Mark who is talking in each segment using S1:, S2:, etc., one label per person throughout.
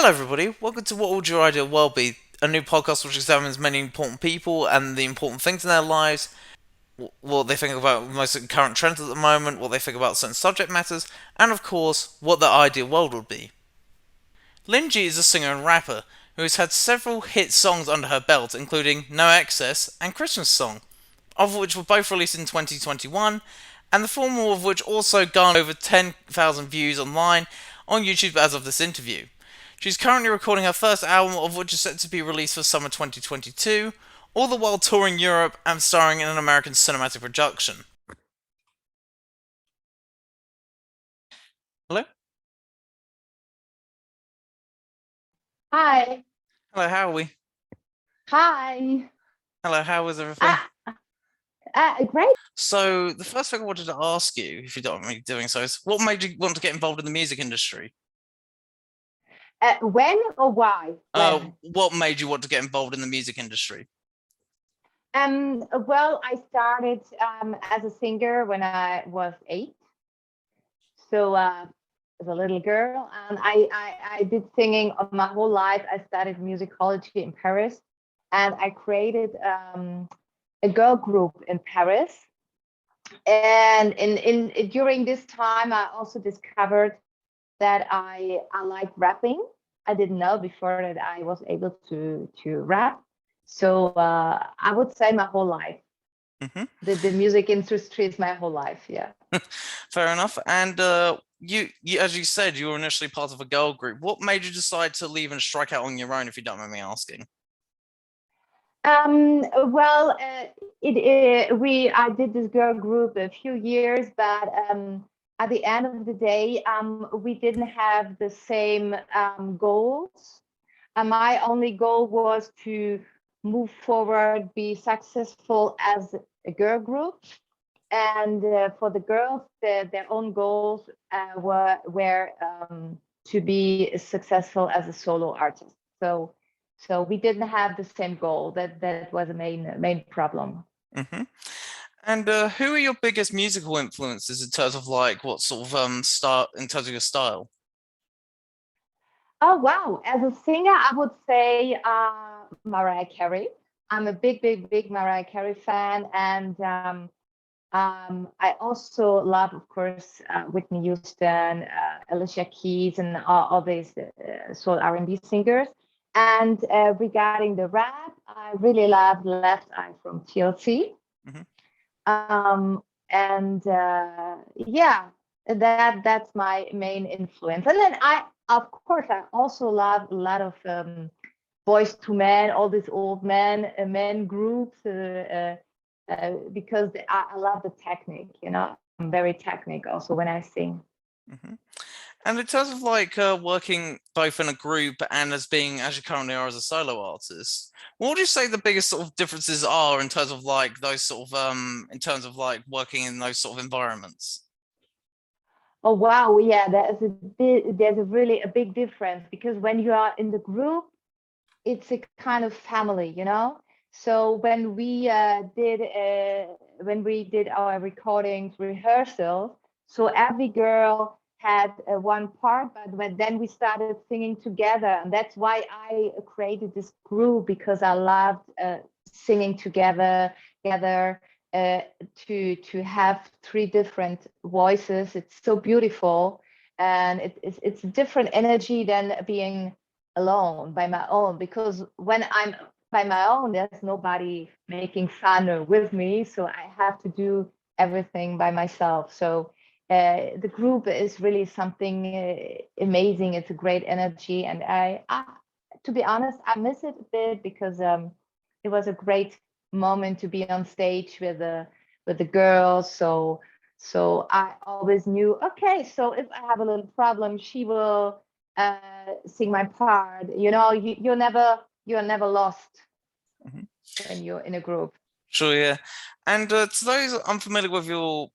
S1: Hello, everybody. Welcome to What Would Your Ideal World Be? A new podcast which examines many important people and the important things in their lives, what they think about most current trends at the moment, what they think about certain subject matters, and of course, what their ideal world would be. Lingy is a singer and rapper who has had several hit songs under her belt, including No Excess and Christmassong, of which were both released in 2021, and the former of which also garnered over 10,000 views online on YouTube as of this interview. She's currently recording her first album, of which is set to be released for summer 2022, all the while touring Europe and starring in an American cinematic production. Hello?
S2: Hi.
S1: Hello, how are we?
S2: Hi.
S1: Hello, how is everything?
S2: Ah, great.
S1: So, the first thing I wanted to ask you, if you don't mind me doing so, is what made you want to get involved in the music industry?
S2: When or why? When?
S1: What made you want to get involved in the music industry?
S2: Well, I started as a singer when I was 8. So as a little girl, and I did singing of my whole life. I studied musicology in Paris, and I created a girl group in Paris. And in during this time, I also discovered that I like rapping. I didn't know before that I was able to rap. So I would say my whole life.
S1: Hmm.
S2: The music industry is my whole life. Yeah.
S1: Fair enough. And you, as you said, you were initially part of a girl group. What made you decide to leave and strike out on your own, if you don't mind me asking?
S2: Well, I did this girl group a few years, but at the end of the day, we didn't have the same goals. My only goal was to move forward, be successful as a girl group, and for the girls, their own goals were to be successful as a solo artist. So we didn't have the same goal. That was a main problem.
S1: Hmm. And who are your biggest musical influences in terms of like what sort of start in terms of your style?
S2: Oh wow! As a singer, I would say Mariah Carey. I'm a big Mariah Carey fan, and I also love, of course, Whitney Houston, Alicia Keys, and all these soul R&B singers. And regarding the rap, I really love Left Eye from TLC.
S1: Hmm.
S2: And yeah, that's my main influence. And then of course, I also love a lot of boys to men, all these old men groups, because I love the technique. I'm very technique also when I sing.
S1: Hmm. And in terms of like working both in a group and as you currently are as a solo artist, what would you say the biggest sort of differences are in terms of like those sort of in terms of like working in those sort of environments?
S2: Oh wow, yeah, there's a really a big difference because when you are in the group, it's a kind of family. So when we did our recordings rehearsals, so every girl had one part, but then we started singing together, and that's why I created this group, because I loved singing together uh, to have three different voices. It's so beautiful, and it's a different energy than being alone by my own, because when I'm by my own, there's nobody making fun or with me, so I have to do everything by myself. So the group is really something amazing. It's a great energy, and to be honest, I miss it a bit, because it was a great moment to be on stage with the girls. So I always knew, okay, so if I have a little problem, she will sing my part. You're never lost
S1: Mhm.
S2: when you're in a group.
S1: Sure, yeah. And to those unfamiliar with your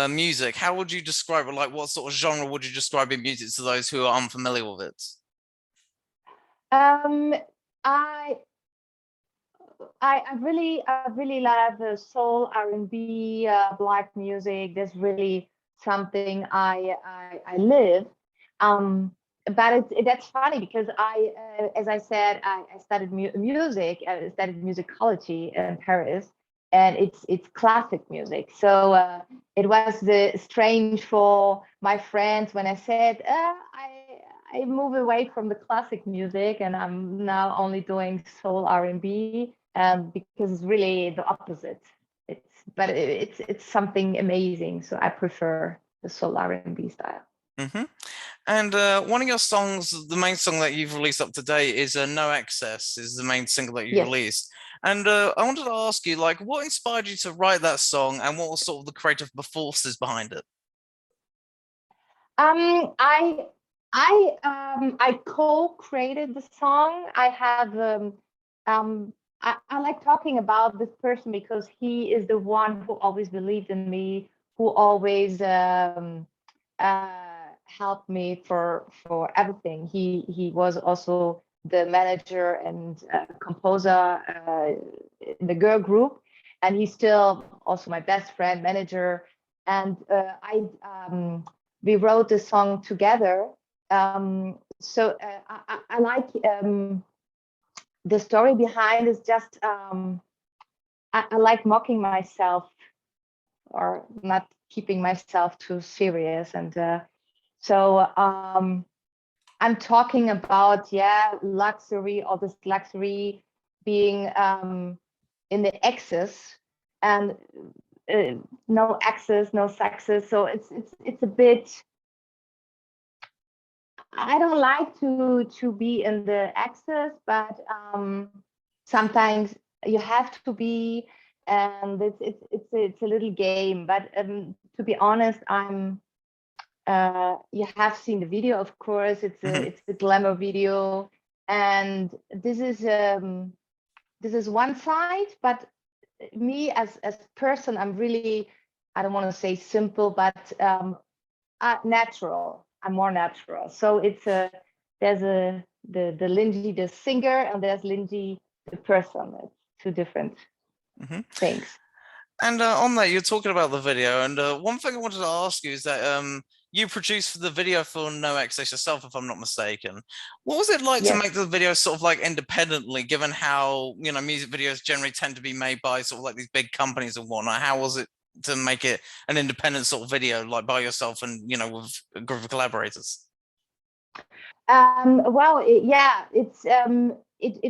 S1: music, how would you describe it? Like, what sort of genre would you describe your music to those who are unfamiliar with it?
S2: Um, I I really love the soul R&B, black music. That's really something I live. Um, but that's funny because as I said, I studied music. I studied musicology in Paris, and it's classic music. So it was strange for my friends when I said I move away from the classic music and I'm now only doing soul R&B, because it's really the opposite. It's something amazing. So I prefer the soul R&B style.
S1: Hmm. And one of your songs, the main song that you've released up to date is No Excess, is the main single that you've
S2: Yes.
S1: released. And I wanted to ask you, like, what inspired you to write that song and what was sort of the creative forces behind it?
S2: I I co-created the song. I like talking about this person because he is the one who always believed in me, who always helped me for everything. He was also the manager and composer in the girl group, and he's still also my best friend, manager. And I we wrote the song together. I like the story behind is just I like mocking myself or not keeping myself too serious. And I'm talking about, luxury, all this luxury being in the excess, and no excess, no sexes. So it's a bit, I don't like to be in the excess, but sometimes you have to be, and it's a little game. But to be honest, you have seen the video, of course.
S1: Hmm.
S2: It's a glamour video, and this is one side. But me as person, I'm really, I don't want to say simple, but natural. I'm more natural. So there's the Lingy the singer, and there's Lingy the person. It's two different
S1: Hmm.
S2: things.
S1: And on that, you're talking about the video, and one thing I wanted to ask you is that you produced the video for No Excess yourself, if I'm not mistaken. What was it like to
S2: Yes.
S1: make the video sort of like independently, given how, you know, music videos generally tend to be made by sort of like these big companies and whatnot? How was it to make it an independent sort of video, like by yourself and, you know, with a group of collaborators?
S2: Well, it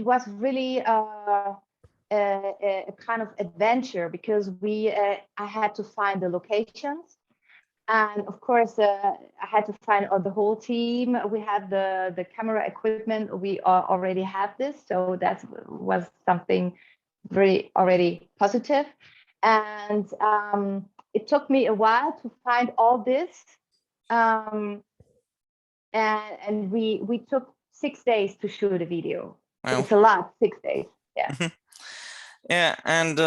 S2: was really a kind of adventure because I had to find the locations, and of course I had to find the whole team. We had the camera equipment. We already have this, so that was something very already positive. And it took me a while to find all this. Um, and we took 6 days to shoot a video.
S1: Well,
S2: It's a lot, 6 days. Yeah.
S1: yeah, and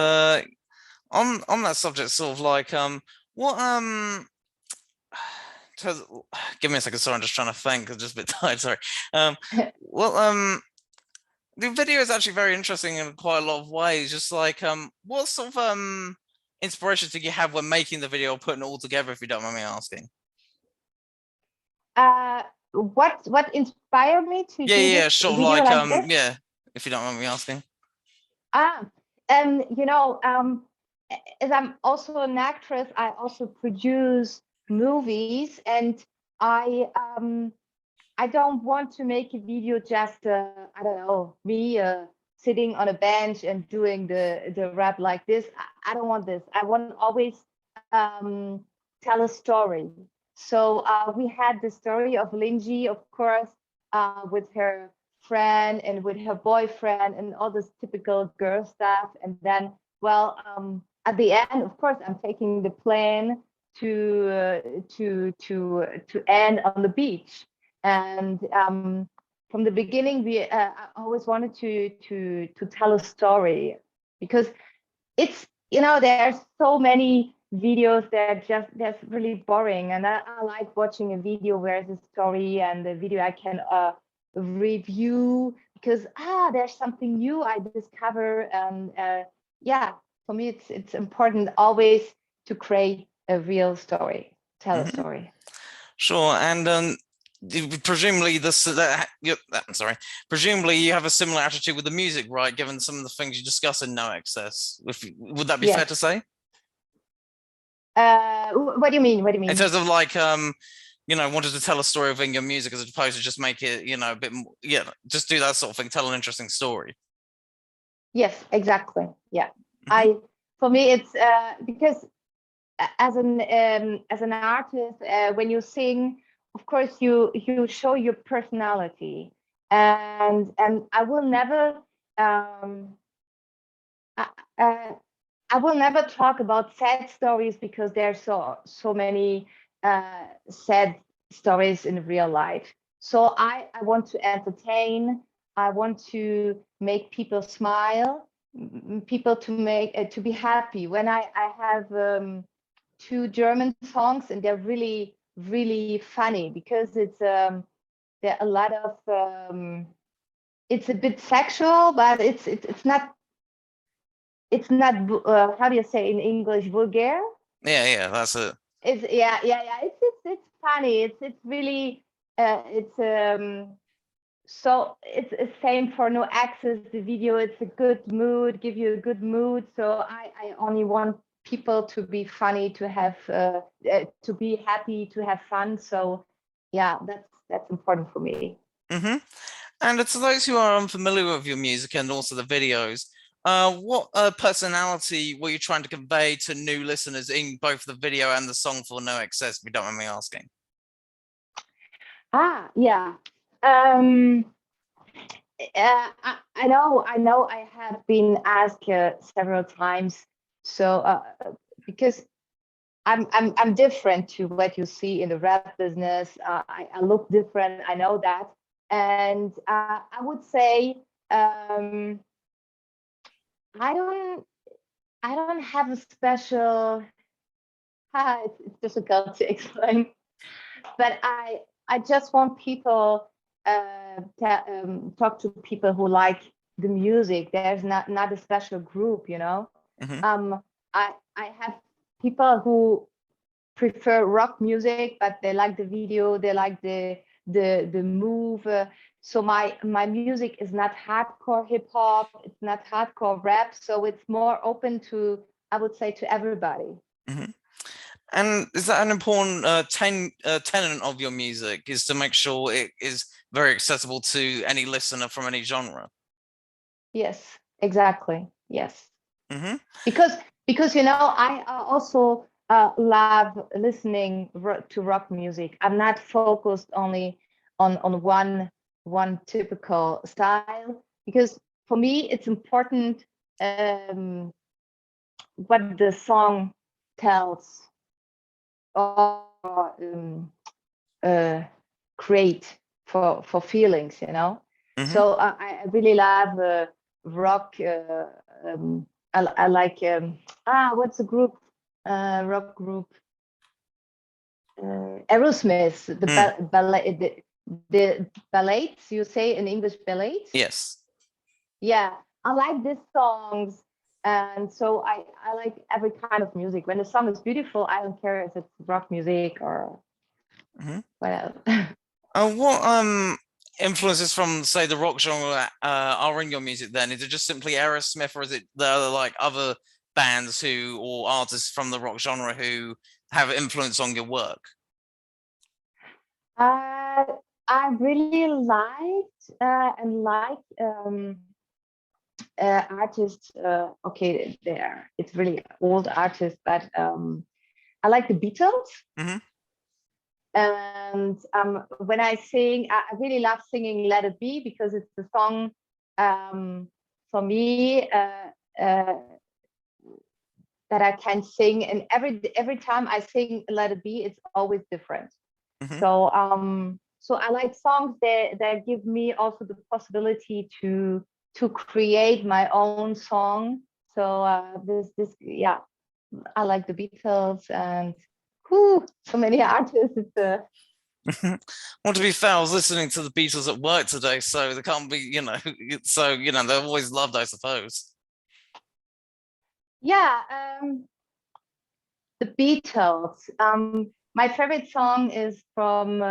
S1: on that subject, sort of like what give me a second. Sorry, I'm just trying to think. I'm just a bit tired. Sorry. Um, well, the video is actually very interesting in quite a lot of ways. Just like what sort of inspiration did you have when making the video, or putting it all together? If you don't mind me asking.
S2: What inspired me to
S1: Yeah,
S2: do
S1: yeah,
S2: this
S1: yeah, sort of
S2: video
S1: like
S2: like this?
S1: yeah. If you don't mind me asking.
S2: Ah, and as I'm also an actress, I also produce movies, and I um I don't want to make a video just I don't know, me sitting on a bench and doing the rap like this. I don't want this. I want to always um, tell a story. So we had the story of Lingy, of course, with her friend and with her boyfriend and all this typical girl stuff. And then, well, at the end, of course, I'm taking the plane to end on the beach. And from the beginning, I always wanted to tell a story, because it's, there's so many videos that just that's really boring, and I like watching a video where there's a story and the video I can review, because there's something new I discover. And yeah, for me it's important always to create a real story, tell a
S1: Hmm.
S2: story.
S1: Sure, and Presumably, I'm sorry. Presumably, you have a similar attitude with the music, right? Given some of the things you discuss in No Excess, would that be fair
S2: Yes.
S1: to say?
S2: What do you mean? What do you
S1: In
S2: mean?
S1: terms of like, wanted to tell a story within your music as opposed to just make it, a bit more, yeah, just do that sort of thing, tell an interesting story.
S2: Yes, exactly. Yeah.
S1: Hmm.
S2: For me, it's because as an artist, when you sing, of course you show your personality, and I will never I, I will never talk about sad stories because there's so many sad stories in real life. So I want to entertain. I want to make people smile, people to be happy. When I have two German songs, and they're really funny because there are a lot of it's a bit sexual, but it's not how do you say in English, vulgar?
S1: Yeah, that's it.
S2: It's yeah. It's funny. It's really it's so it's the same for No Access. The video, it's a good mood, give you a good mood. So I only want people to be funny, to have to be happy, to have fun. So yeah, that's important for me.
S1: Hmm. And to those who are unfamiliar with your music and also the videos, what personality were you trying to convey to new listeners in both the video and the song for No Excess, if you don't mind me asking?
S2: Yeah. Um, I know. I have been asked several times. So because I'm different to what you see in the rap business. I look different. I know that, and I would say I don't I don't have a special. It's difficult to explain, but I just want people talk to people who like the music. There's not a special group, you know.
S1: Hmm.
S2: I have people who prefer rock music, but they like the video, they like the move. So my music is not hardcore hip hop, it's not hardcore rap, so it's more open to, I would say, to everybody.
S1: Hmm. And is that an important tenet of your music, is to make sure it is very accessible to any listener from any genre?
S2: Yes, exactly. Yes,
S1: Hmm.
S2: because I also love listening to rock music. I'm not focused only on one typical style, because for me it's important um, what the song tells, or uh, create for feelings, you know.
S1: Hmm.
S2: So I really love rock. I like what's the group? Rock group. Aerosmith.
S1: Mm.
S2: The ballads. You say in English ballads?
S1: Yes.
S2: Yeah, I like these songs, and so I like every kind of music. When the song is beautiful, I don't care if it's rock music or
S1: Hmm.
S2: what else.
S1: What influences from, say, the rock genre are in your music then? Is it just simply Aerosmith, or is it the other, like, other bands who or artists from the rock genre who have influence on your work?
S2: Uh, I really liked and like artists. Okay, there it's really old artists, but I like the Beatles.
S1: Hmm.
S2: And when I sing, I really love singing "Let It Be" because it's a song for me uh, that I can sing, and every time I sing "Let It Be," it's always different.
S1: Hmm.
S2: So I like songs that give me also the possibility to create my own song. So this yeah, I like the Beatles and so many artists.
S1: Well, to be fair, I was listening to the Beatles at work today, so they can't be, so they're always loved, I suppose.
S2: Yeah, the Beatles. My favorite song is from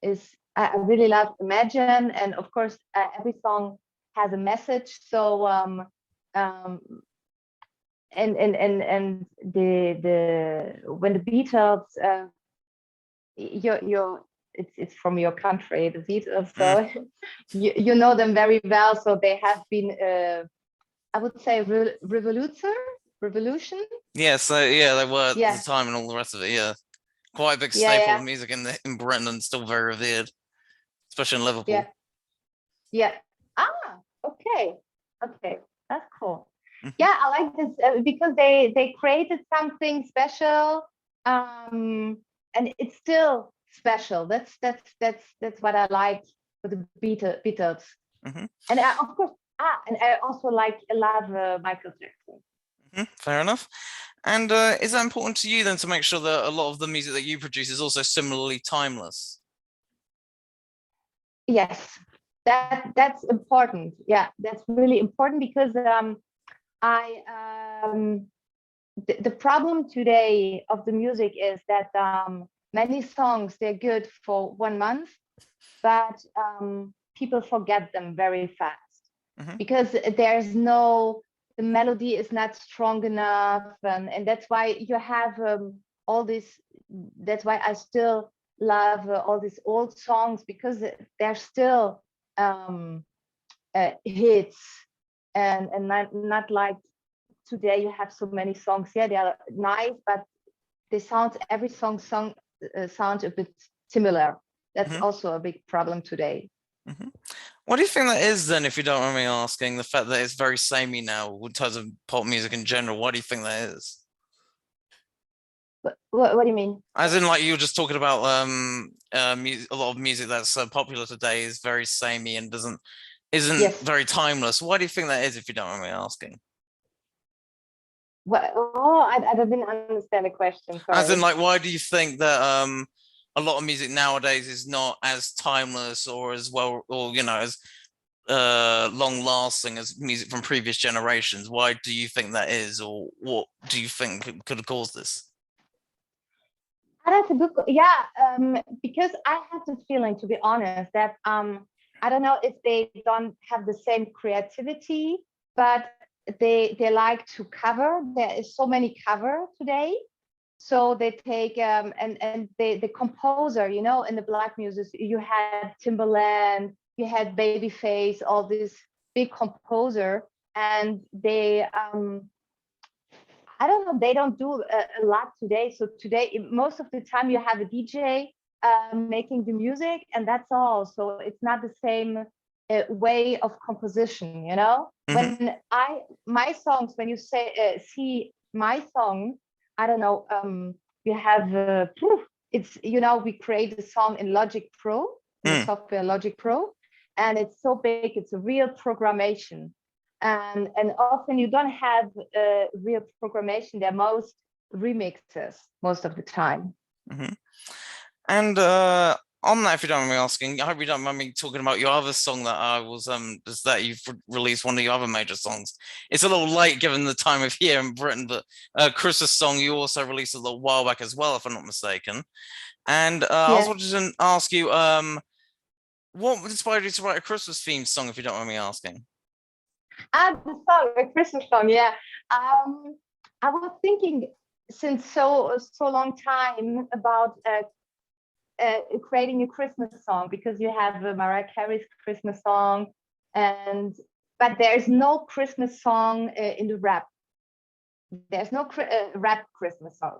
S2: is I really love Imagine, and of course every song has a message. So and the when the Beatles, your it's from your country, the Beatles, so you know them very well. So they have been I would say revolution.
S1: Yeah, so yeah, they were at the
S2: Yeah,
S1: time and all the rest of it. Yeah, quite a big
S2: yeah,
S1: staple of
S2: yeah,
S1: music in Britain and still very revered, especially in
S2: yeah,
S1: Liverpool.
S2: yeah. Ah, okay, okay, that's cool.
S1: Mhm.
S2: Yeah, I like this because they created something special, and it's still special. That's what I like with the Beatles.
S1: Mhm.
S2: And of course, and I also love Michael Jackson.
S1: Mhm. Fair enough. And is that important to you then to make sure that a lot of the music that you produce is also similarly timeless?
S2: Yes, that's important. Yeah, that's really important because I the problem today of the music is that many songs they're good for 1 month, but people forget them very fast
S1: Hmm.
S2: because there's no the melody is not strong enough, and that's why you have all this. That's why I still love all these old songs because they're still hits, and not like today you have so many songs. Yeah, they are nice, but they sound every song sounds a bit similar. That's
S1: Hmm.
S2: also a big problem today.
S1: Hmm. What do you think that is then, if you don't mind me asking, the fact that it's very samey now in terms of pop music in general? Why do you think that is?
S2: What do you mean?
S1: As in, like you were just talking about, a lot of music that's popular today is very samey and isn't
S2: Yes.
S1: very timeless. Why do you think that is, if you don't mind me asking?
S2: What? Oh, I didn't understand the question.
S1: As in,
S2: Sorry.
S1: like, why do you think that a lot of music nowadays is not as timeless or as well, or as long lasting as music from previous generations? Why do you think that is, or what do you think could have caused this?
S2: That's a good. Yeah, because I have the feeling, to be honest, that I don't know if they don't have the same creativity, but they like to cover. There is so many cover today, so they take and the composer, in the black music, you had Timbaland, you had Babyface, all these big composer, and they I don't know, they don't do a lot today. So today, most of the time, you have a DJ making the music, and that's all. So it's not the same way of composition.
S1: Hmm.
S2: When my songs, when you see my song, I don't know, you have it's we create a song in Logic Pro, in the
S1: Mm.
S2: software Logic Pro, and it's so big, it's a real programmation, and often you don't have real programmation. They're most remixes most of the time.
S1: Hmm. And on that, if you don't mind me asking, I hope you don't mind me talking about your other song that I was just that you've released one of your other major songs. It's a little late given the time of year in Britain, but Christmas song you also released a little while back as well, if I'm not mistaken. And I was
S2: Yeah.
S1: wanting to ask you, what inspired you to write a Christmas themed song, if you don't mind me asking?
S2: The song, the Christmas song. Yeah. Um, I was thinking since so long time about creating a Christmas song because you have Mariah Carey's Christmas song, and but there's no Christmas song in the rap. There's no rap Christmas song,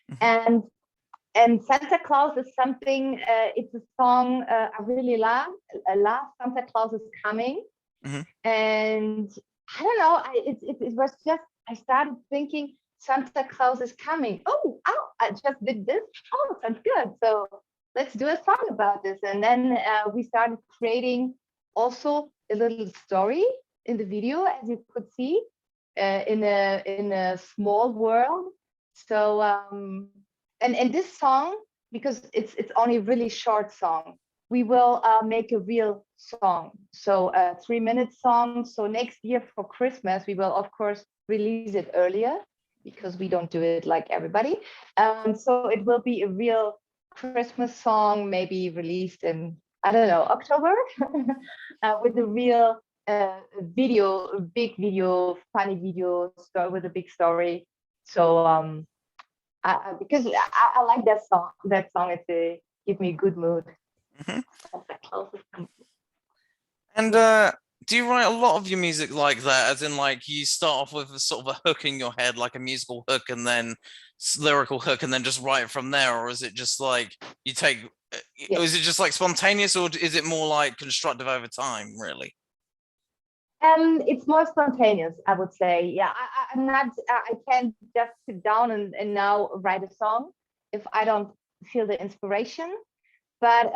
S1: Hmm.
S2: and Santa Claus is something. It's a song I really love. I love Santa Claus is coming,
S1: Hmm.
S2: and I don't know. It was just I started thinking Santa Claus is coming. Oh! I just did this. Oh, sounds good. So let's do a song about this. And then we started creating also a little story in the video, as you could see, in a small world. So and this song, because it's only a really short song, we will make a real song. So a 3-minute song. So next year for Christmas, we will of course release it earlier because we don't do it like everybody. So it will be a real Christmas song, maybe released in, I don't know, October, with a real video, a big video, funny video story with a big story. So because I like that song. That song, give me a good mood.
S1: Hmm.
S2: That's the closest.
S1: And do you write a lot of your music like that, as in like you start off with a sort of a hook in your head, like a musical hook, and then lyrical hook, and then just write it from there, or is it just like you take,
S2: Yeah.
S1: or is it just like spontaneous, or is it more like constructive over time, really?
S2: It's more spontaneous, I would say. Yeah, I'm not. I can't just sit down and now write a song if I don't feel the inspiration. But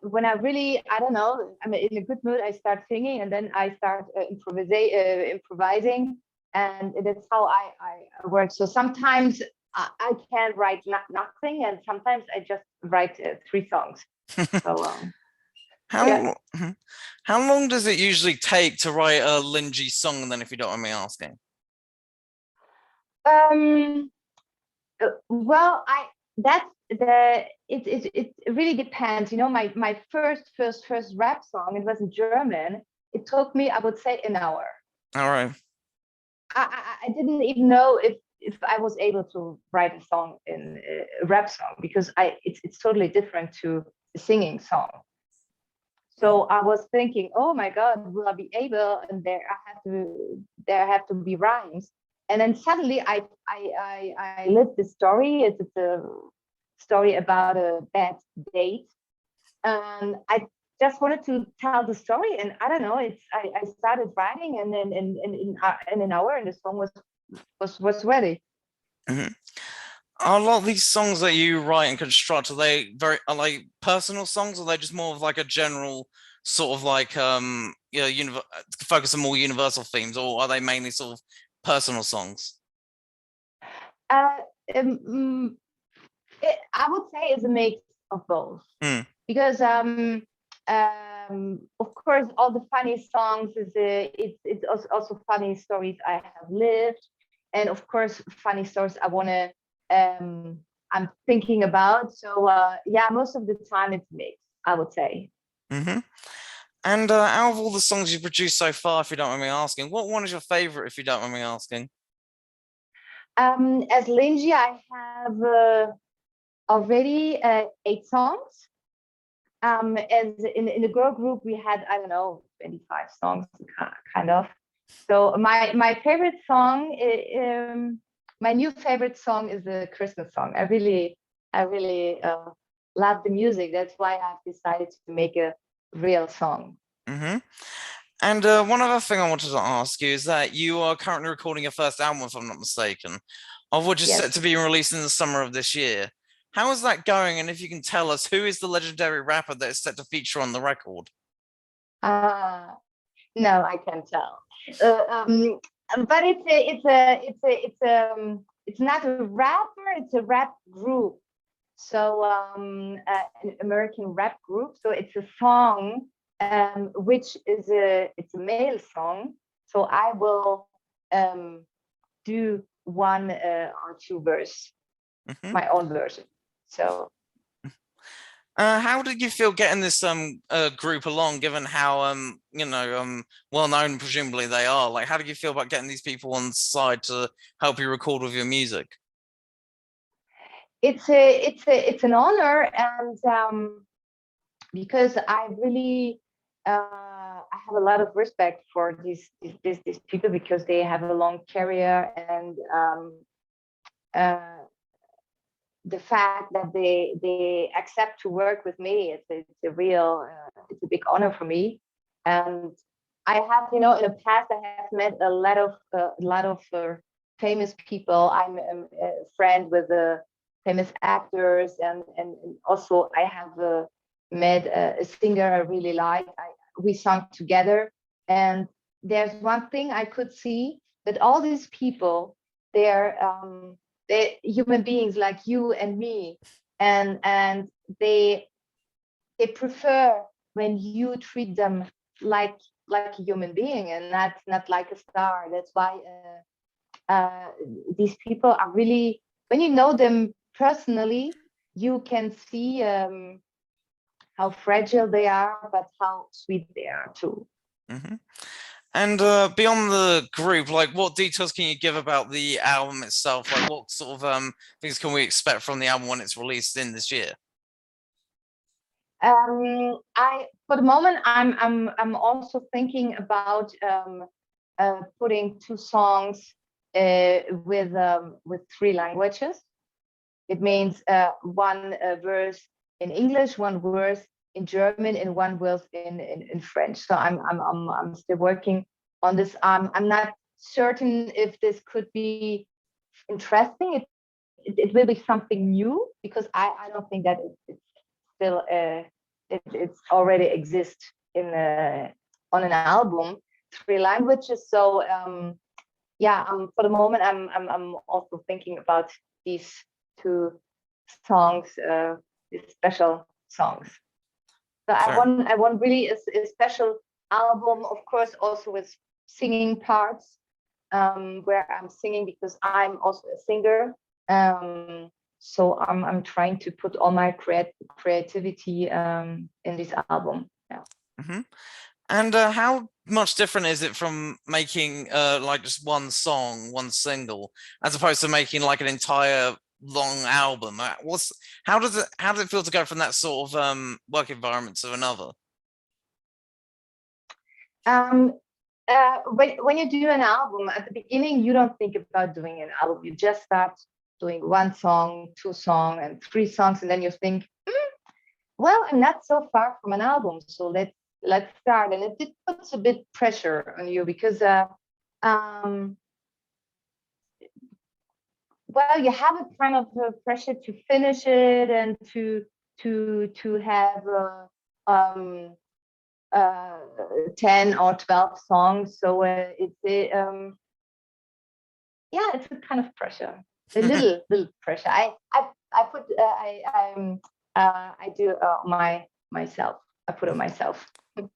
S2: when I really, I don't know, I'm in a good mood, I start singing, and then I start improvising, and that's how I work. So sometimes I can write nothing, and sometimes I just write 3 songs. So
S1: How
S2: yeah.
S1: how long does it usually take to write a Lingy song? Then, if you don't mind me asking.
S2: Um, well, I that's the it really depends. You know, my first rap song, it was in German. It took me, I would say, an hour.
S1: All right.
S2: I didn't even know if I was able to write a song in a rap song, because it's totally different to a singing song. So I was thinking, oh my God, will I be able? And there have to be rhymes. And then suddenly I lived this story. It's a story about a bad date, and I just wanted to tell the story. And I don't know, I started writing, and then in an hour, and the song was ready.
S1: Mhm. Are a lot of these songs that you write and construct, are like personal songs, or are they just more of like a general sort of like focus on more universal themes, or are they mainly sort of personal songs?
S2: Uh, um, mm, I would say it's a mix of both,
S1: Hmm.
S2: because of course all the funny songs is it's also funny stories I have lived, and of course funny stories I want to I'm thinking about. So yeah, most of the time it's mixed, I would say.
S1: Hmm. And out of all the songs you've produced so far, if you don't mind me asking, what one is your favorite, if you don't mind me asking?
S2: As Lingy, I have already 8 songs. As in the girl group, we had, I don't know, 25 songs, kind of. So my favorite song, my new favorite song is the Christmas song. I really love the music. That's why I've decided to make a real song.
S1: Hmm. And one other thing I wanted to ask you is that you are currently recording your first album, if I'm not mistaken, of which is set
S2: Yes.
S1: to be released in the summer of this year. How is that going? And if you can tell us, who is the legendary rapper that is set to feature on the record?
S2: Uh, no, I can't tell. But it's not a rapper. It's a rap group. So an American rap group. So it's a song, which is it's a male song. So I will do one or two verse,
S1: Hmm.
S2: my own version. So
S1: How did you feel getting this group along, given how well known presumably they are? Like, how did you feel about getting these people on side to help you record with your music?
S2: it's an honor, and because I really I have a lot of respect for these people, because they have a long career, and uh, the fact that they accept to work with me, it's a real it's a big honor for me. And I have, you know, in the past I have met a lot of famous people. I'm a friend with the famous actors, and also I have met a singer I really like. We sung together, and there's one thing I could see, that all these people, they're human beings like you and me, and they prefer when you treat them like like a human being, and not like a star. That's why these people are really, when you know them personally, you can see how fragile they are, but how sweet they are too.
S1: Mm-hmm. And beyond the group, like what details can you give about the album itself? Like what sort of things can we expect from the album when it's released in this year?
S2: For the moment, I'm also thinking about putting 2 songs with 3 languages. It means one verse in English, one verse in German, and one verse in French. So I'm still working on this. I'm not certain if this could be interesting. It will be something new, because I don't think that it's still it's already exists in on an album, 3 languages. So yeah, for the moment I'm also thinking about these 2 songs, these special songs. So I want really a special album, of course, also with singing parts, where I'm singing because I'm also a singer. So I'm trying to put all my creativity in this album. Yeah.
S1: Mm-hmm. And how much different is it from making like just one song, one single, as opposed to making like an entire long album? How does it feel to go from that sort of work environment to another?
S2: When you do an album at the beginning, you don't think about doing an album. You just start doing 1 song, 2 songs, and 3 songs, and then you think, well, I'm not so far from an album, so let's start. And it puts a bit pressure on you, because well, you have a kind of pressure to finish it and to have 10 or 12 songs. So yeah, it's a kind of pressure, a little pressure. I do myself. I put it myself.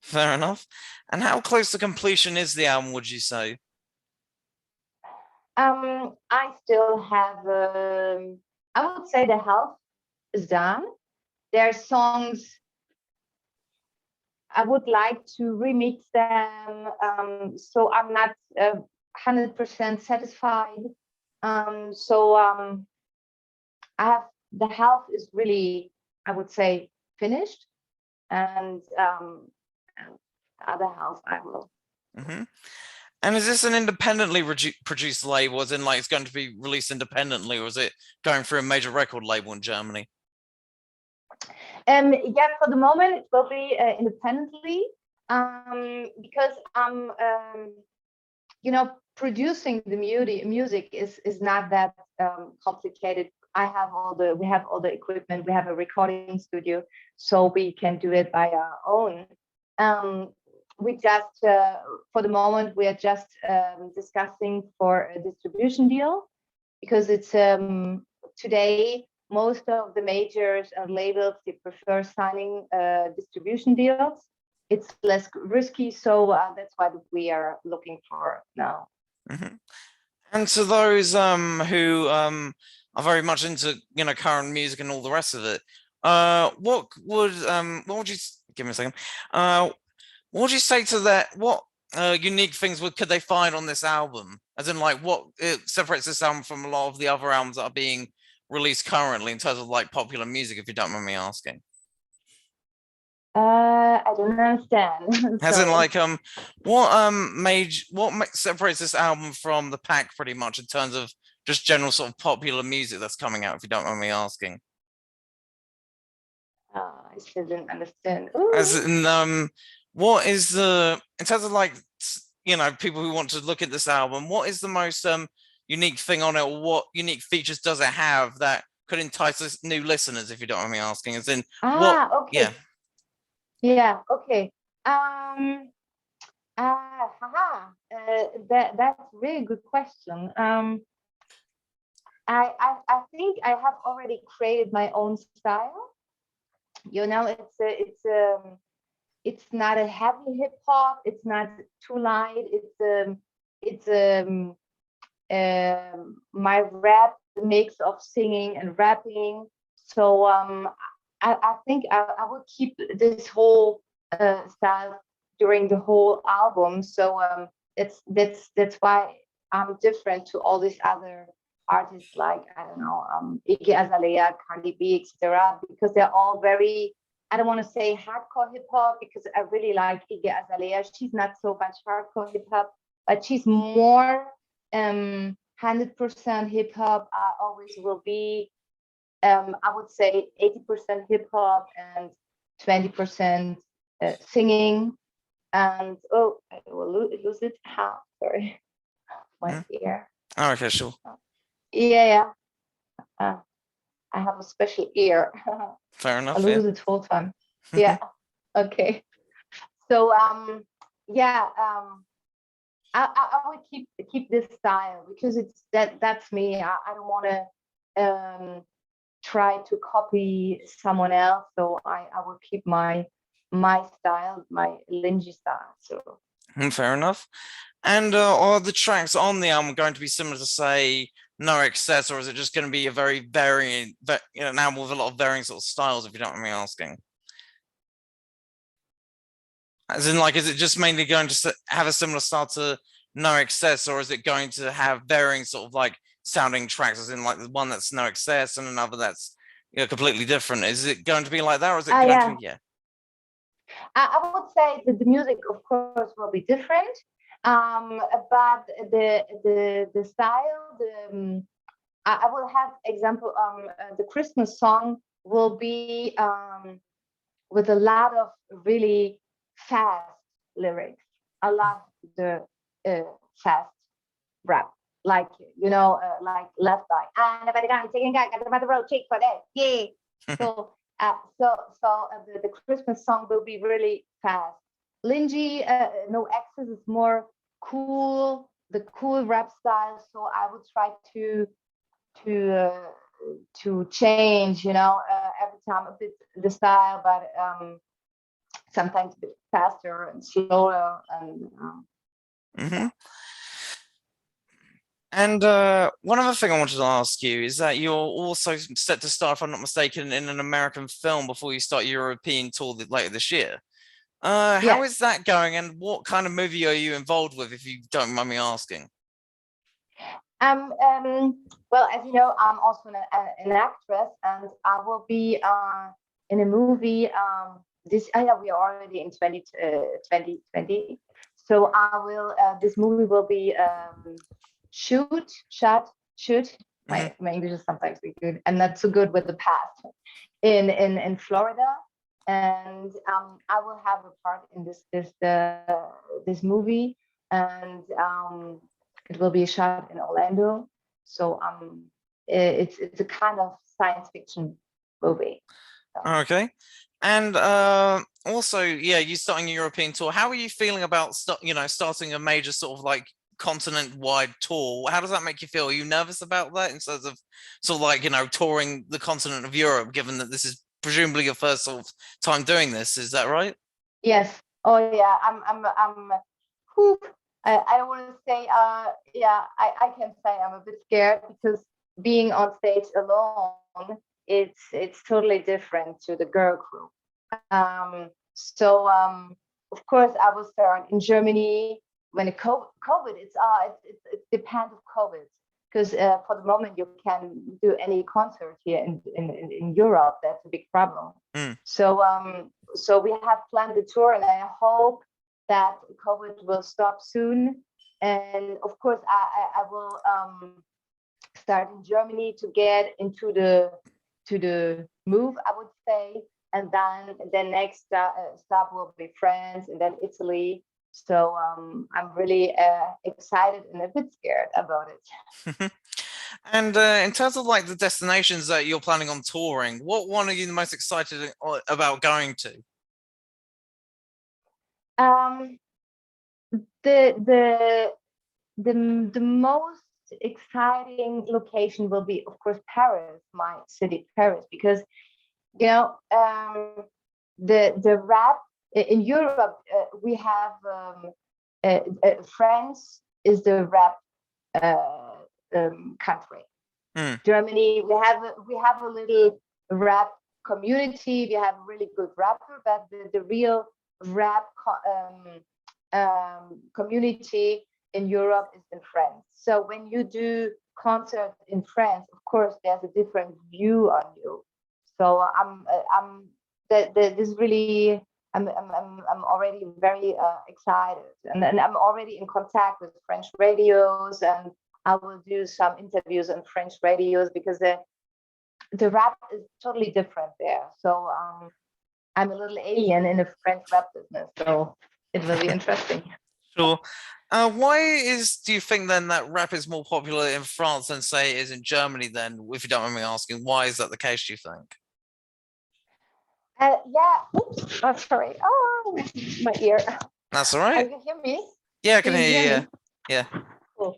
S1: Fair enough. And how close to completion is the album, would you say?
S2: I still have, I would say the half is done. There are songs I would like to remix them, so I'm not 100% satisfied. So I have the half is really, I would say, finished, and the other half I will.
S1: Mm-hmm. And is this an independently produced label, as in like it's going to be released independently, or is it going through a major record label in Germany?
S2: Yeah, for the moment it will be independently, because I'm, producing the music is not that complicated. We have all the equipment. We have a recording studio, so we can do it by our own. We just, for the moment, we are just discussing for a distribution deal, because it's today most of the majors and labels, they prefer signing distribution deals. It's less risky, so that's what we are looking for now.
S1: Mm-hmm. And to those who are very much into current music and all the rest of it, what would you give me a second? What would you say to that? What unique things could they find on this album? As in, like, what it separates this album from a lot of the other albums that are being released currently in terms of like popular music, if you don't mind me asking?
S2: I don't understand.
S1: As in,
S2: Sorry.
S1: like, what separates this album from the pack, pretty much, in terms of just general sort of popular music that's coming out, if you don't mind me asking?
S2: I still didn't understand.
S1: As in, what is in terms of like, people who want to look at this album, what is the most unique thing on it, or what unique features does it have that could entice new listeners, if you don't mind me asking? As in, what?
S2: Okay.
S1: Yeah.
S2: Yeah. Okay. That's a really good question. I think I have already created my own style. It's not a heavy hip hop. It's not too light. It's my rap mix of singing and rapping. So I think I will keep this whole style during the whole album. So that's why I'm different to all these other artists, like, I don't know, Iggy Azalea, Cardi B, etc. Because they're all very, I don't want to say hardcore hip hop, because I really like Iggy Azalea. She's not so much hardcore hip hop, but she's more 100% hip hop. I always will be. I would say 80% hip hop and 20% singing. And oh, I will lose it. How? Sorry, my ear.
S1: Oh, okay, sure.
S2: Yeah. I have a special ear.
S1: Fair
S2: I
S1: enough.
S2: lose it full time. Yeah. Okay. So yeah, I would keep this style, because it's that's me. I don't want to try to copy someone else. So I will keep my style, my Lingy style. So
S1: Fair enough. And are the tracks on the album going to be similar to, say, No Excess, or is it just going to be a very varying, an album with a lot of varying sort of styles, if you don't mind me asking? As in, like, is it just mainly going to have a similar style to No Excess, or is it going to have varying sort of like sounding tracks, as in like the one that's No Excess and another that's completely different? Is it going to be like that, or is it going to
S2: yeah,
S1: be, yeah?
S2: I would say that the music, of course, will be different. But the style, I will have example. The Christmas song will be with a lot of really fast lyrics. I love the fast rap, like, like Left Eye. I never got taking got the road cheek for that. Yeah. So the Christmas song will be really fast. Lingy, No Excess is more cool, the cool rap style. So I would try to uh, to change, every time a bit the style, but sometimes a bit faster and slower. And
S1: Mm-hmm. And one other thing I wanted to ask you is that you're also set to start, if I'm not mistaken, in an American film before you start your European tour later this year. How
S2: yes.
S1: is that going, and what kind of movie are you involved with, if you don't mind me asking?
S2: Well, as you know, I'm also an actress, and I will be in a movie. Yeah, we are already in 2020. So I will. This movie will be shoot. My English is sometimes really good. I'm not so good with the past. In Florida, and I will have a part in this movie, and it will be shot in Orlando. So it's a kind of science fiction movie. So.
S1: Okay. And also, yeah, you starting a European tour. How are you feeling about starting a major sort of like continent-wide tour? How does that make you feel? Are you nervous about that, in terms of sort of like touring the continent of Europe, given that this is presumably your first sort of time doing this? Is that right?
S2: Yes. Oh yeah. I'm. Whew, I don't want to say. Yeah. I can say I'm a bit scared, because being on stage alone, it's totally different to the girl group. So of course I will start in Germany when the COVID. It depends of COVID, because for the moment you can do any concert here in Europe. That's a big problem.
S1: Mm.
S2: So we have planned the tour, and I hope that COVID will stop soon. And of course I will start in Germany to get into the move, I would say. And then the next stop will be France, and then Italy. So I'm really excited and a bit scared about it.
S1: And in terms of like the destinations that you're planning on touring, what one are you the most excited about going to?
S2: Um, the the most exciting location will be, of course, Paris, my city, Paris, because the rap in Europe, we have France is the rap country.
S1: Mm.
S2: Germany, we have a little rap community. We have a really good rapper, but the real rap community in Europe is in France. So when you do concerts in France, of course, there's a different view on you. So this really, I'm already very excited, and I'm already in contact with French radios, and I will do some interviews on French radios because the rap is totally different there. So I'm a little alien in the French rap business, so it will be interesting.
S1: Sure. Do you think then that rap is more popular in France than say it is in Germany then, if you don't mind me asking? Why is that the case, do you think?
S2: Yeah. Oops. Oh, sorry. Oh, my ear.
S1: That's all right.
S2: Can you hear me?
S1: Yeah, I can
S2: Can you
S1: hear
S2: hear
S1: you.
S2: me?
S1: Yeah.
S2: Cool.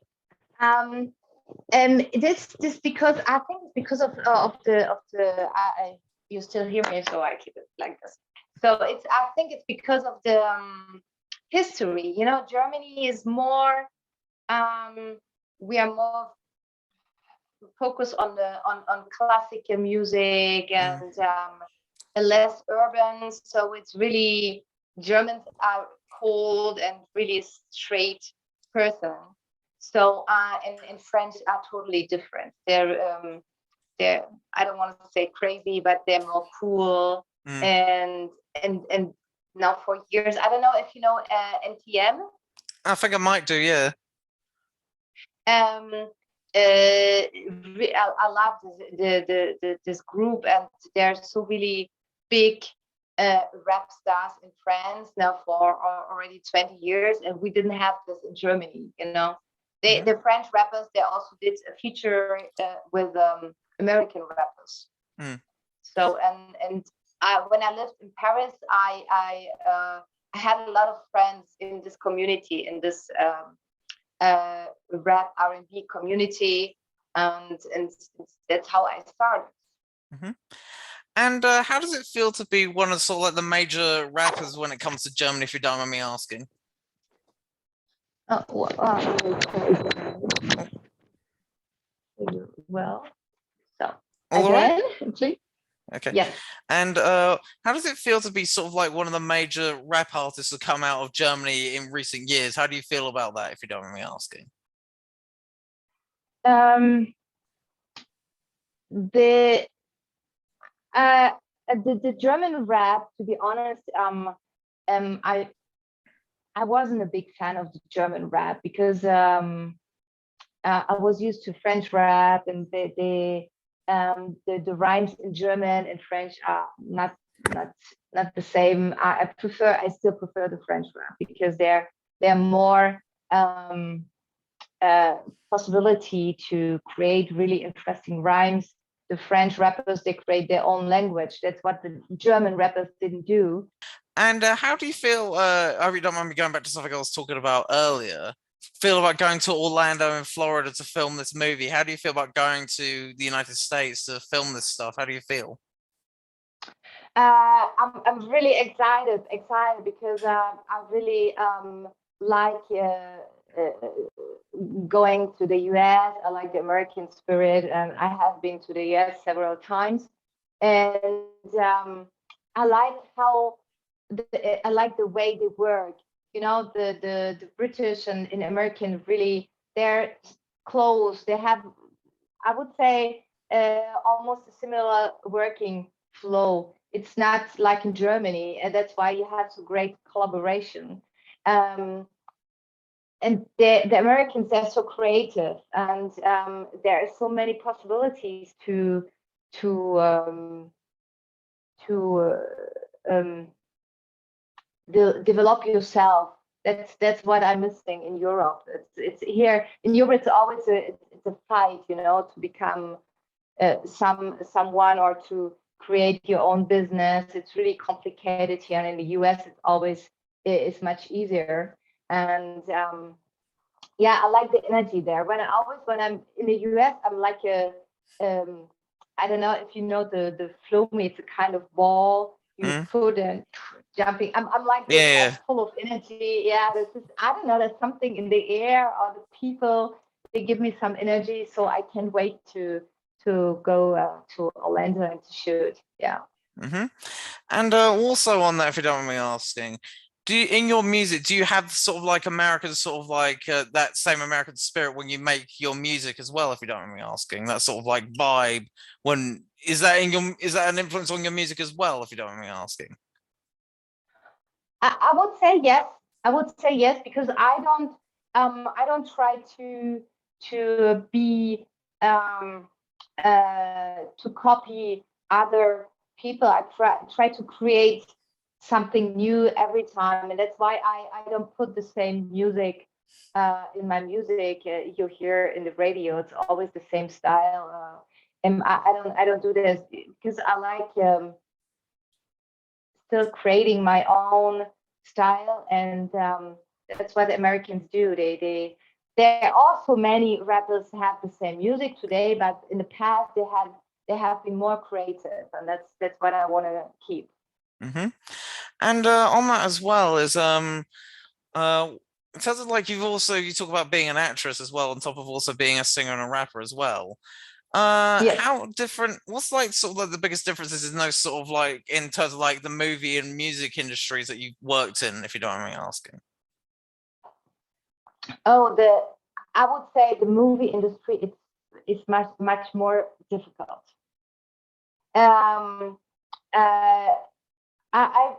S2: And this because I think it's because of the you still hear me, so I keep it like this. So I think it's because of the history. You know, Germany is more we are more focused on classical music and less urban. So it's really Germans are cold and really straight person. So and French are totally different. They're I don't want to say crazy, but they're more cool and now for years. I don't know if you know NTM.
S1: I think I might do, yeah.
S2: I love this group, and they're so really big rap stars in France now for already 20 years, and we didn't have this in Germany. You know, the French rappers, they also did a feature with American rappers. So and when I lived in Paris, I had a lot of friends in this community, in this rap R&B community, and that's how I started.
S1: And how does it feel to be one of sort of like the major rappers when it comes to Germany, if you don't mind me asking?
S2: Well, so
S1: All
S2: again,
S1: right.
S2: please.
S1: Okay.
S2: Yes.
S1: And how does it feel to be sort of like one of the major rap artists to come out of Germany in recent years? How do you feel about that, if you don't mind me asking?
S2: The German rap, to be honest, I wasn't a big fan of the German rap because I was used to French rap, and the rhymes in German and French are not the same. I still prefer the French rap because they're more possibility to create really interesting rhymes. The French rappers, they create their own language. That's what the German rappers didn't do.
S1: And how do you feel? I hope you don't mind me going back to something I was talking about earlier. Feel about going to Orlando in Florida to film this movie? How do you feel about going to the United States to film this stuff? How do you feel?
S2: I'm really excited because I really like going to the US. I like the American spirit, and I have been to the US several times, and I like how I like the way they work. You know, the British and in American really, they're close. They have, I would say, almost a similar working flow. It's not like in Germany, and that's why you have so great collaboration. And the Americans, they're so creative, and there are so many possibilities to develop yourself. That's what I'm missing in Europe. It's here in Europe. It's always it's a fight, you know, to become someone or to create your own business. It's really complicated here, and in the US, it's much easier. And yeah, I like the energy there. When I'm in the US, I'm like I don't know if you know the Flomi. It's a kind of ball you put and jumping. I'm like this,
S1: Yeah.
S2: full of energy. Yeah, I don't know. There's something in the air or the people. They give me some energy, so I can't wait to to go to Orlando and to shoot. Yeah.
S1: Hmm. And also on that, if you don't mind me asking, in your music, do you have sort of like American sort of like that same American spirit when you make your music as well, if you don't mind me asking? That sort of like vibe when is that an influence on your music as well, if you don't mind me asking?
S2: I would say yes. I would say yes because I don't try to be to copy other people. I try to create something new every time, and that's why I don't put the same music in my music you hear in the radio. It's always the same style, and I don't do this because I like still creating my own style, and that's what the Americans do. There are also many rappers have the same music today, but in the past they have been more creative, and that's what I want to keep.
S1: Hmm. And on that as well is in terms of like you talk about being an actress as well, on top of also being a singer and a rapper as well.
S2: Yes.
S1: How different? What's like sort of like the biggest differences in those sort of like in terms of like the movie and music industries that you've worked in, if you don't mind me asking?
S2: Oh, the I would say the movie industry is much more difficult. Um, uh, I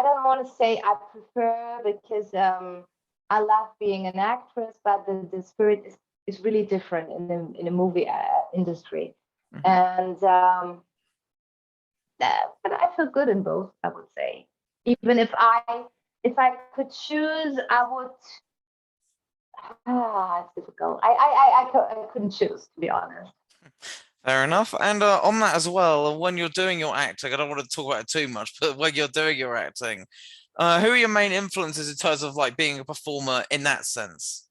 S2: don't want to say I prefer because I love being an actress, but the spirit is really different in the movie industry,
S1: Hmm.
S2: and but I feel good in both. I would say, even if I could choose, I would. It's difficult. I couldn't choose to be honest.
S1: Fair enough. And on that as well, when you're doing your acting, I don't want to talk about it too much, but when you're doing your acting, who are your main influences in terms of like being a performer in that sense?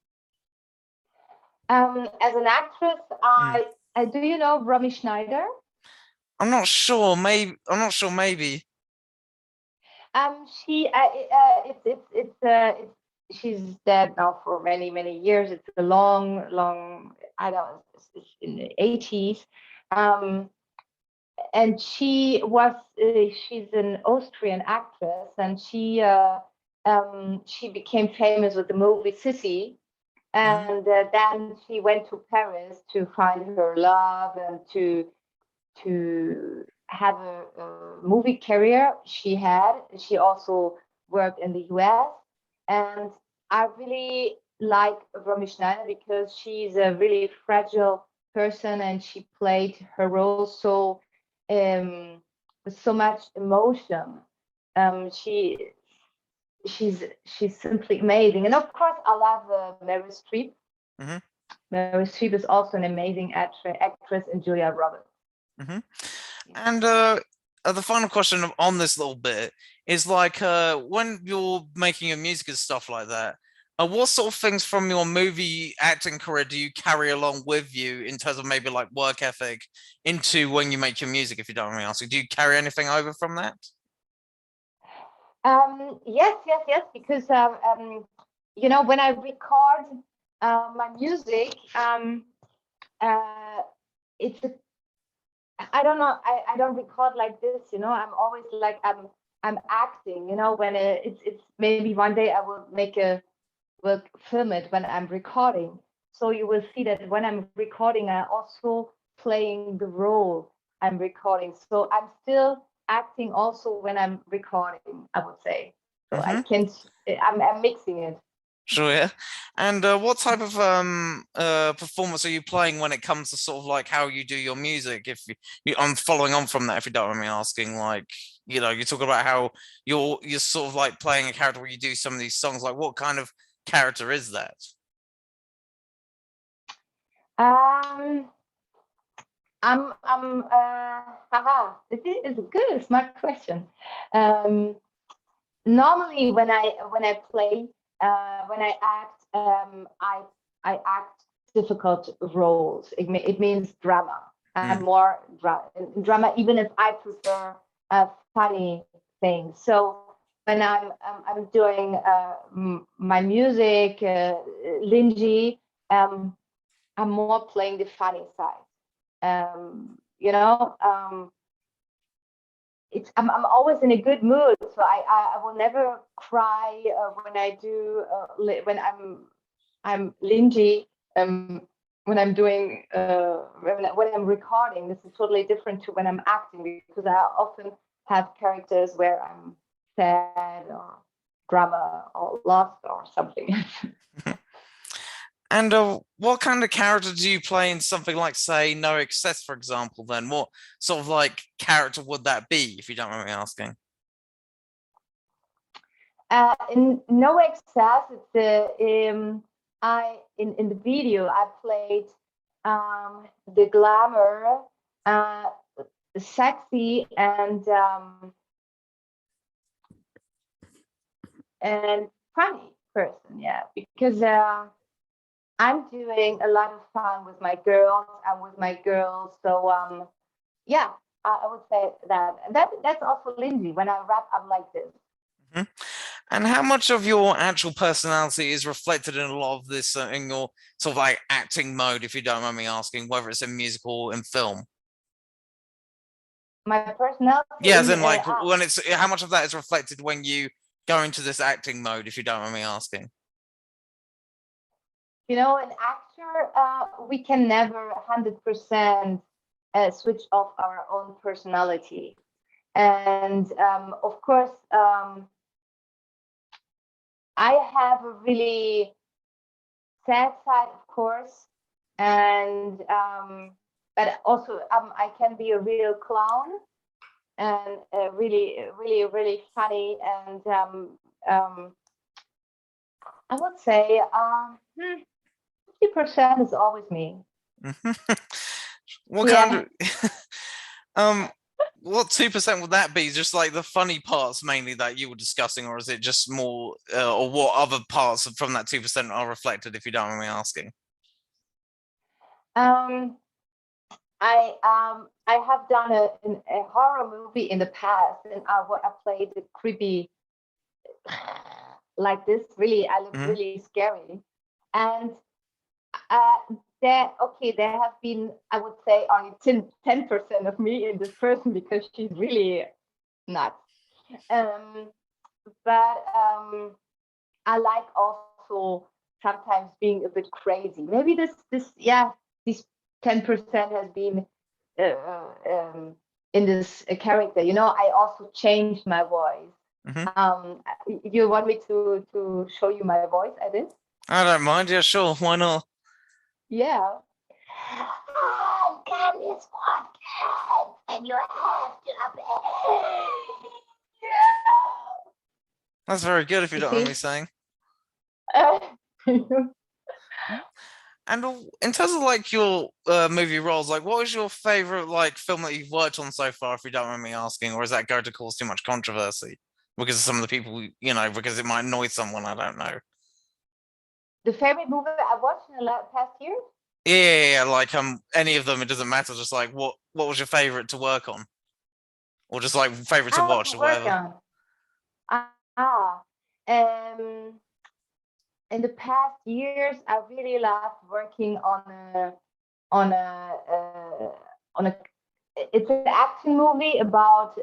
S2: As an actress,
S1: Mm.
S2: I do you know Romy Schneider?
S1: I'm not sure. Maybe I'm not sure. Maybe.
S2: She it's she's dead now for many years. It's a long I don't know, it's in the 80s. Um, and she's an Austrian actress, and she became famous with the movie Sissy,
S1: Hmm.
S2: and then she went to Paris to find her love and to have a movie career she also worked in the US, and I really like Romy Schneider because she's a really fragile person and she played her role so with so much emotion. She she's simply amazing, and of course I love Meryl Streep.
S1: Hmm.
S2: Meryl Streep is also an amazing actress, and Julia Roberts.
S1: Hmm. And the final question on this little bit is like when you're making your music and stuff like that, what sort of things from your movie acting career do you carry along with you in terms of maybe like work ethic into when you make your music, if you don't mind me asking? Do you carry anything over from that?
S2: Yes, because you know, when I record my music, uh, it's a, I don't know, I don't record like this, you know. I'm always like I'm acting, you know. When it's maybe one day I will film it when I'm recording, so you will see that when I'm recording, I also playing the role I'm recording. So I'm still acting also when I'm recording, I would say. So I
S1: Hmm.
S2: can't. I'm mixing it.
S1: Sure, yeah. And what type of performance are you playing when it comes to sort of like how you do your music? I'm following on from that, if you don't mind me asking, like you talk about how you're sort of like playing a character where you do some of these songs. Like, what kind of character is that?
S2: Um, haha, this is a good, smart question. Um, Normally when I play when I act I act difficult roles. It means drama. I'm
S1: Mm.
S2: more drama, even if I prefer funny things. So when I'm doing my music, Lingy, um, I'm more playing the funny side. You know, I'm always in a good mood, so I will never cry when I do when I'm Lingy, when I'm doing when I'm recording. This is totally different to when I'm acting, because I often have characters where I'm sad or drama or lost or something.
S1: And what kind of character do you play in something like, say, No Excess, for example? Then what sort of like character would that be, if you don't mind me asking?
S2: In No Excess, it's I in the video I played the glamour, uh, sexy and funny person, yeah, because I'm doing a lot of fun with my girls and with my girls. So yeah, I would say that's also Lindsay. When I rap, I'm like this.
S1: Mhm. And how much of your actual personality is reflected in a lot of this in your sort of like acting mode, if you don't mind me asking, whether it's in musical or in film?
S2: My personality
S1: Yeah, as
S2: in
S1: in like when it's how much of that is reflected when you go into this acting mode, if you don't mind me asking?
S2: you know, an actor, we can never 100% switch off our own personality. And of course, I have a really sad side, of course, and but also I can be a real clown and really funny. And I would say 50% is always me.
S1: What kind
S2: Yeah.
S1: of um what 2% would that be? Just like the funny parts mainly that you were discussing, or is it just more or what other parts from that 2% are reflected, if you don't mind me asking?
S2: Um, I have done a horror movie in the past, and I played a creepy like this. Really, I look
S1: Hmm.
S2: really scary. And uh, there have been, I would say, only 10% of me in this person, because she's really nuts. Um, but I like also sometimes being a bit crazy. Maybe this 10% has been in this character. You know, I also changed my voice.
S1: Hmm.
S2: You want me to show you my voice? I did.
S1: I don't mind. Yeah, sure. Why not?
S2: Yeah. Can is one can, and you have to obey.
S1: That's very good, if you
S2: You
S1: don't mind
S2: see?
S1: me saying.
S2: Uh,
S1: And in terms of like your movie roles, like what is your favorite like film that you've worked on so far, if you don't mind me asking, or is that going to cause too much controversy because of some of the people, because it might annoy someone? I don't know.
S2: the favorite movie I watched in the past year?
S1: Yeah, yeah, yeah, like any of them, it doesn't matter. Just like what was your favorite to work on, or just like favorite to
S2: I want
S1: watch
S2: to
S1: or
S2: work
S1: whatever.
S2: on. Ah, um, in the past years, I really loved working on a on a. It's an action movie about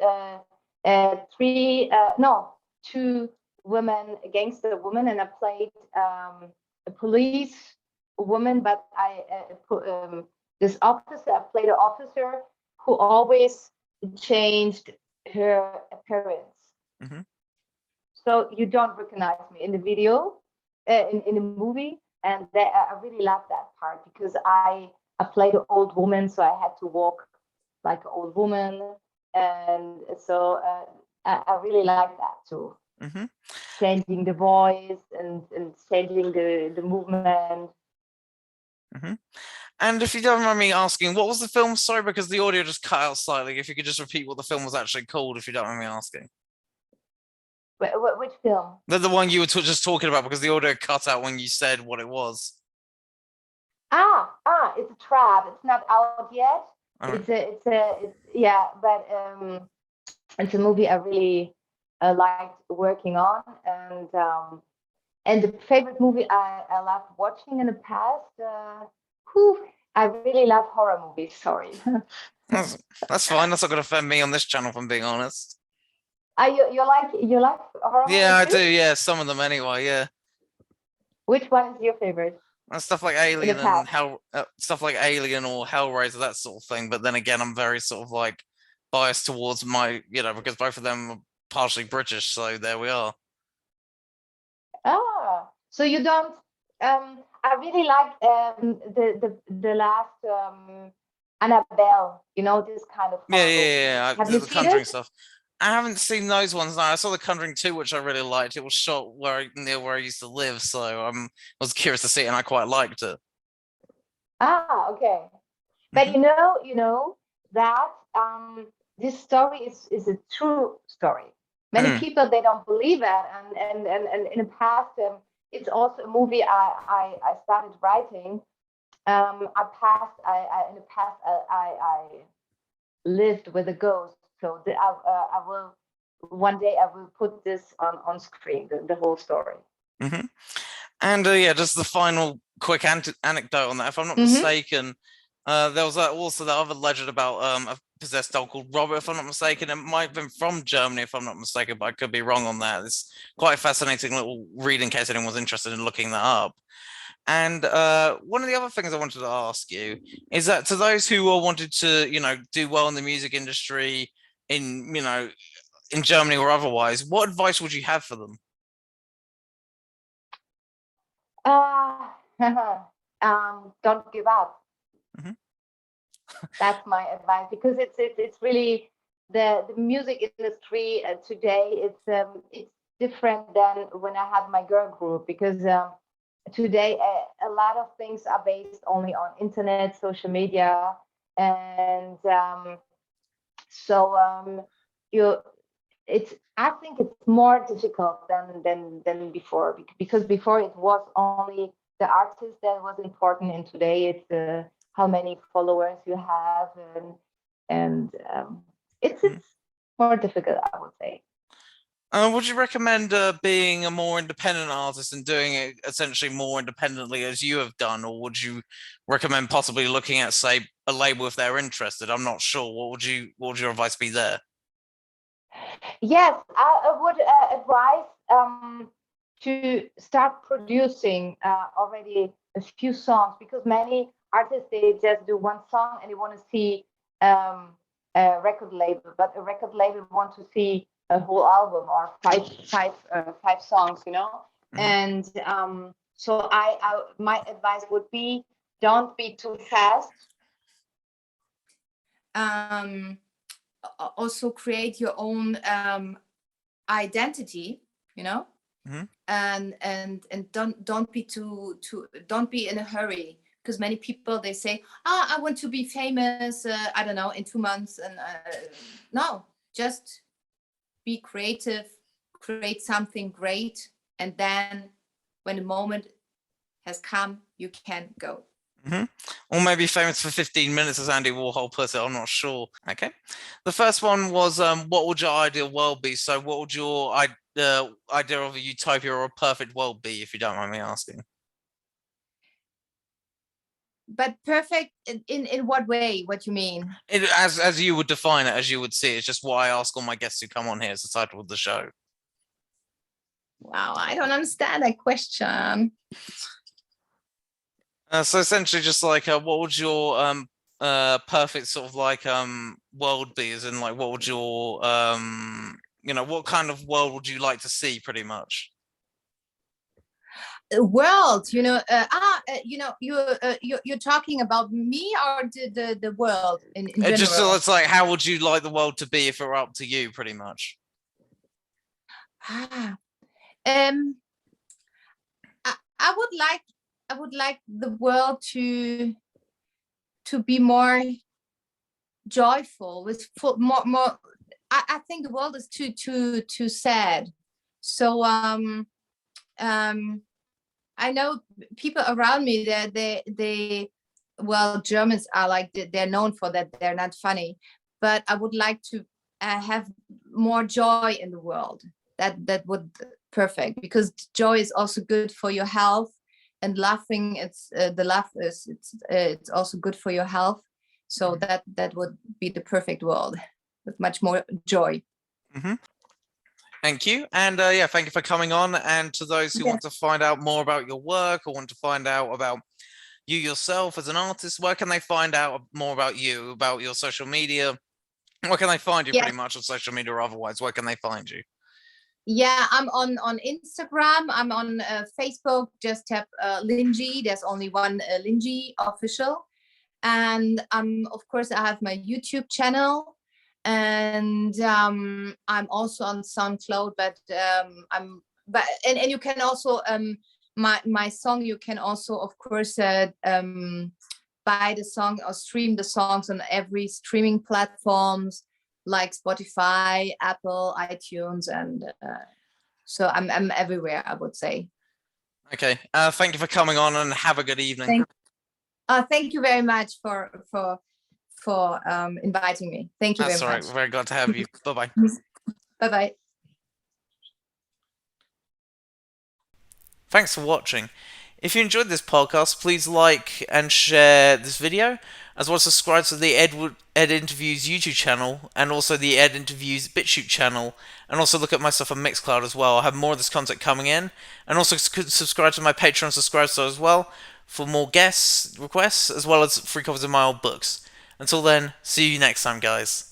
S2: two women against a woman, and I played a police woman, but this officer. I played an officer who always changed her appearance,
S1: Hmm.
S2: so you don't recognize me in the video, in the movie. And I really love that part, because I played an old woman, so I had to walk like an old woman. And so I really like that too,
S1: Hmm.
S2: changing the voice and changing the movement.
S1: Hmm. And if you don't mind me asking, what was the film? Sorry, because the audio just cut out slightly. If you could just repeat what the film was actually called, if you don't mind me asking.
S2: Which film?
S1: The one you were just talking about, because the audio cut out when you said what it was.
S2: It's a trap. It's not out yet.
S1: All right.
S2: Yeah, but it's a movie I really liked working on. And the favorite movie I loved watching in the past. Whew, I really love horror movies. Sorry.
S1: That's fine. That's not going to offend me on this channel, if I'm being honest.
S2: You like horror
S1: Yeah,
S2: movies
S1: I do.
S2: too?
S1: Yeah, some of them anyway. Yeah,
S2: Which one is your favorite
S1: and stuff like
S2: in the
S1: Alien and
S2: past?
S1: stuff like Alien or Hellraiser, that sort of thing. But then again, I'm very sort of like biased towards my, because both of them are partially British. So there we are.
S2: So you don't. I really like the last Annabelle. This kind of
S1: Yeah,
S2: horror
S1: yeah,
S2: movie.
S1: yeah.
S2: Have you
S1: The
S2: seen
S1: Conjuring
S2: it?
S1: stuff. I haven't seen those ones. No, I saw The Conjuring 2, which I really liked. It was shot near where I used to live, so I was curious to see it, and I quite liked it.
S2: Okay. But
S1: Hmm.
S2: that this story is a true story. Many
S1: Mm.
S2: people they don't believe it, and in the past, it's also a movie I started writing. In the past I lived with a ghost, so I will one day I will put this on screen, the whole story.
S1: Hmm. And yeah, just the final quick anecdote on that. If I'm not
S2: Mm-hmm.
S1: mistaken, there was also that other legend about a possessed doll called Robert. If I'm not mistaken, it might have been from Germany. If I'm not mistaken, but I could be wrong on that. It's quite a fascinating little read in case anyone was interested in looking that up. And one of the other things I wanted to ask you is that to those who are wanted to, do well in the music industry in Germany or otherwise, what advice would you have for them?
S2: Uh, don't give up.
S1: Hmm.
S2: That's my advice, because it's really the music industry today. It's different than when I had my girl group, because today a lot of things are based only on internet, social media, and so you it's I think it's more difficult than before, because before it was only the artist that was important, and today it's how many followers you have, and it's more difficult, I would say.
S1: Would you recommend being a more independent artist and doing it essentially more independently as you have done, or would you recommend possibly looking at, say, a label if they're interested? I'm not sure. What would your advice be there?
S2: Yes, I would advise to start producing already a few songs, because many artists they just do one song and they want to see a record label, but a record label want to see a whole album or five songs,
S1: Hmm.
S2: And so my advice would be, don't be too fast. Um, Also create your own identity, you know
S1: Hmm.
S2: and don't be don't be in a hurry, because many people they say, I want to be famous, I don't know, in 2 months, and no, just be creative, create something great, and then when the moment has come, you can go.
S1: Hmm. Or maybe famous for 15 minutes, as Andy Warhol put it. I'm not sure. Okay. The first one was, what would your ideal world be? So, what would your idea of a utopia or a perfect world be, if you don't mind me asking?
S2: But perfect in what way? What you mean?
S1: As you would define it, as you would see it. It's just what I ask all my guests who come on here. It's the title of the show.
S2: Wow, I don't understand that question.
S1: So essentially, just like, what would your perfect sort of like world be? As in, like, what would your what kind of world would you like to see, pretty much?
S2: World, you're talking about me, or the world in
S1: Just so
S2: general?
S1: it's like, how would you like the world to be if it were up to you, pretty much?
S2: Ah, um, I would like the world to be more joyful, with full, more. I think the world is too sad. So I know people around me that well, Germans are like, they're known for that, they're not funny, but I would like to have more joy in the world. That would perfect, because joy is also good for your health,
S3: and laughing, the laugh is it's also good for your health. So that would be the perfect world with much more joy.
S1: Mm-hmm. Thank you. And yeah, thank you for coming on. And to those who want to find out more about your work or want to find out about you yourself as an artist, where can they find out more about you, about your social media? Where can they find you pretty much on social media or otherwise? Where can they find you?
S3: Yeah, I'm on Instagram. I'm on Facebook. Just tap Lingy. There's only one Lingy official. And of course, I have my YouTube channel. And I'm also on SoundCloud, but you can also my song, you can also of course buy the song or stream the songs on every streaming platforms like Spotify, Apple, iTunes, and so I'm everywhere, I would say.
S1: Okay, thank you for coming on, and have a good evening.
S3: Thank you very much for inviting me. Thank you very much.
S1: That's all right. Very glad to have you. Bye-bye.
S3: Bye-bye.
S1: Thanks for watching. If you enjoyed this podcast, please like and share this video, as well as subscribe to the Ed Interviews YouTube channel, and also the Ed Interviews BitChute channel, and also look at my stuff on Mixcloud as well. I have more of this content coming in, and also subscribe to my Patreon subscribe star as well for more guest requests, as well as free copies of my old books. Until then, see you next time, guys.